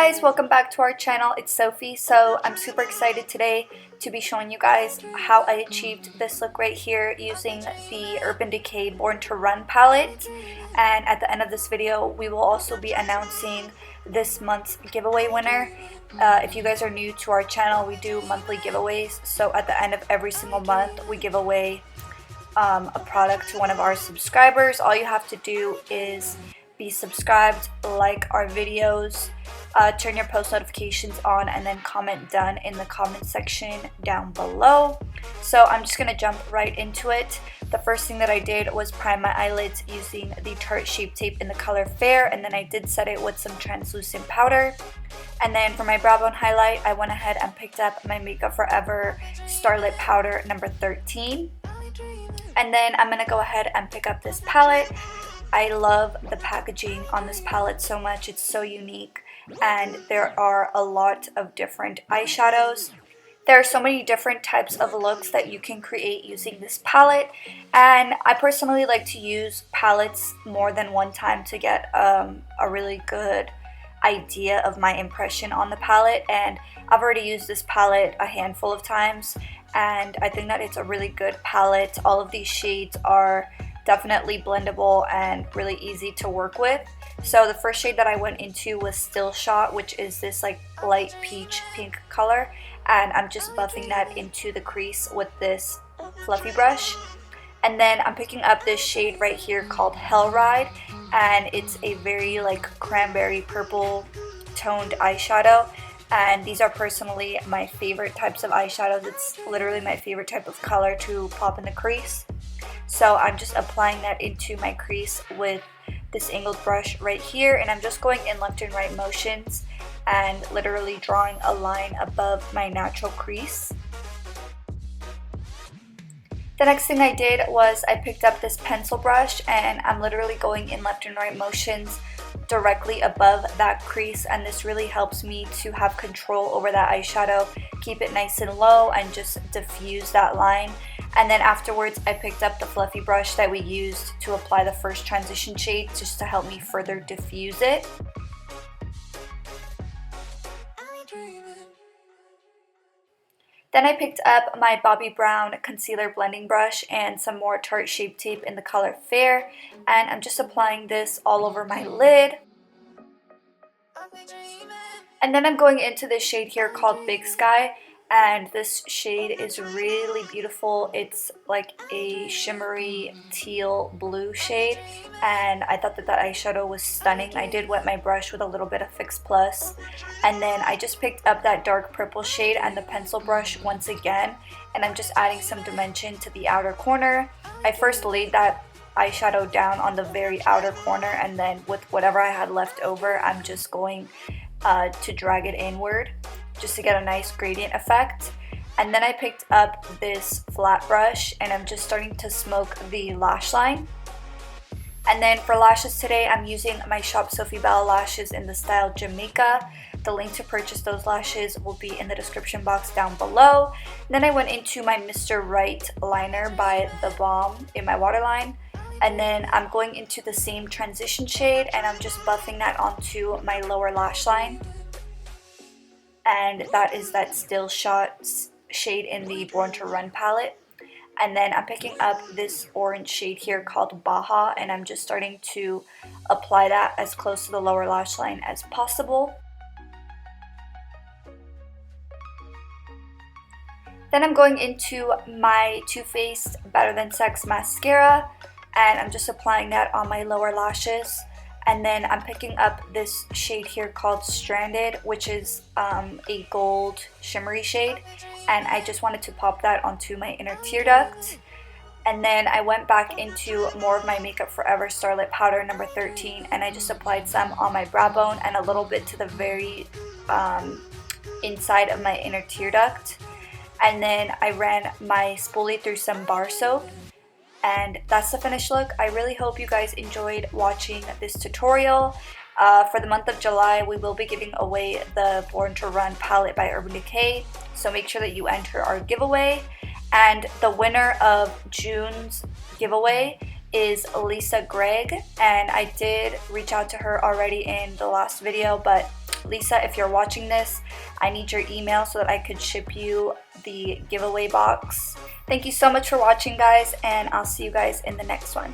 guys, welcome back to our channel. It's Sophie. So I'm super excited today to be showing you guys how I achieved this look right here using the Urban Decay Born to Run palette. And at the end of this video, we will also be announcing this month's giveaway winner. If you guys are new to our channel, we do monthly giveaways. So at the end of every single month, we give away a product to one of our subscribers. All you have to do is be subscribed, like our videos, turn your post notifications on, and then comment done in the comment section down below. So I'm just gonna jump right into it. The first thing that I did was prime my eyelids using the Tarte Shape Tape in the color Fair, and then I did set it with some translucent powder. And then for my brow bone highlight, I went ahead and picked up my Makeup Forever Starlit Powder number 13. And then I'm gonna go ahead and pick up this palette. I love the packaging on this palette so much. It's so unique, and there are a lot of different eyeshadows. There are so many different types of looks that you can create using this palette, and I personally like to use palettes more than one time to get a really good idea of my impression on the palette. And I've already used this palette a handful of times, and I think that it's a really good palette. All of these shades are definitely blendable and really easy to work with. So the first shade that I went into was Still Shot, which is this like light peach pink color, and I'm just buffing that into the crease with this fluffy brush. And then I'm picking up this shade right here called Hell Ride, and it's a very like cranberry purple toned eyeshadow, and these are personally my favorite types of eyeshadows. It's literally my favorite type of color to pop in the crease. So I'm just applying that into my crease with this angled brush right here, and I'm just going in left and right motions and literally drawing a line above my natural crease. The next thing I did was I picked up this pencil brush, and I'm literally going in left and right motions directly above that crease, and this really helps me to have control over that eyeshadow, keep it nice and low, and just diffuse that line. And then afterwards I picked up the fluffy brush that we used to apply the first transition shade just to help me further diffuse it. Then I picked up my Bobbi Brown concealer blending brush and some more Tarte Shape Tape in the color Fair, and I'm just applying this all over my lid. And then I'm going into this shade here called Big Sky, and this shade is really beautiful. It's like a shimmery teal blue shade, and I thought that that eyeshadow was stunning. I did wet my brush with a little bit of Fix Plus, and then I just picked up that dark purple shade and the pencil brush once again, and I'm just adding some dimension to the outer corner. I first laid that eyeshadow down on the very outer corner, and then with whatever I had left over, I'm just going to drag it inward just to get a nice gradient effect. And then I picked up this flat brush, and I'm just starting to smoke the lash line. And then for lashes today, I'm using my Shop Sofie Bella lashes in the style Jamaica. The link to purchase those lashes will be in the description box down below. And then I went into my Mr. Right liner by The Balm in my waterline. And then I'm going into the same transition shade, and I'm just buffing that onto my lower lash line. And that is that Still Shot shade in the Born to Run palette. And then I'm picking up this orange shade here called BAJA, and I'm just starting to apply that as close to the lower lash line as possible. Then I'm going into my Too Faced Better Than Sex mascara, and I'm just applying that on my lower lashes. And then I'm picking up this shade here called Stranded, which is a gold shimmery shade, and I just wanted to pop that onto my inner tear duct. And then I went back into more of my Makeup Forever Starlit Powder number 13, and I just applied some on my brow bone and a little bit to the very inside of my inner tear duct. And then I ran my spoolie through some bar soap. And that's the finished look. I really hope you guys enjoyed watching this tutorial. For the month of July, we will be giving away the Born to Run palette by Urban Decay, so make sure that you enter our giveaway. And the winner of June's giveaway is Lisa Greig, and I did reach out to her already in the last video, but Lisa, if you're watching this, I need your email so that I could ship you the giveaway box. Thank you so much for watching, guys, and I'll see you guys in the next one.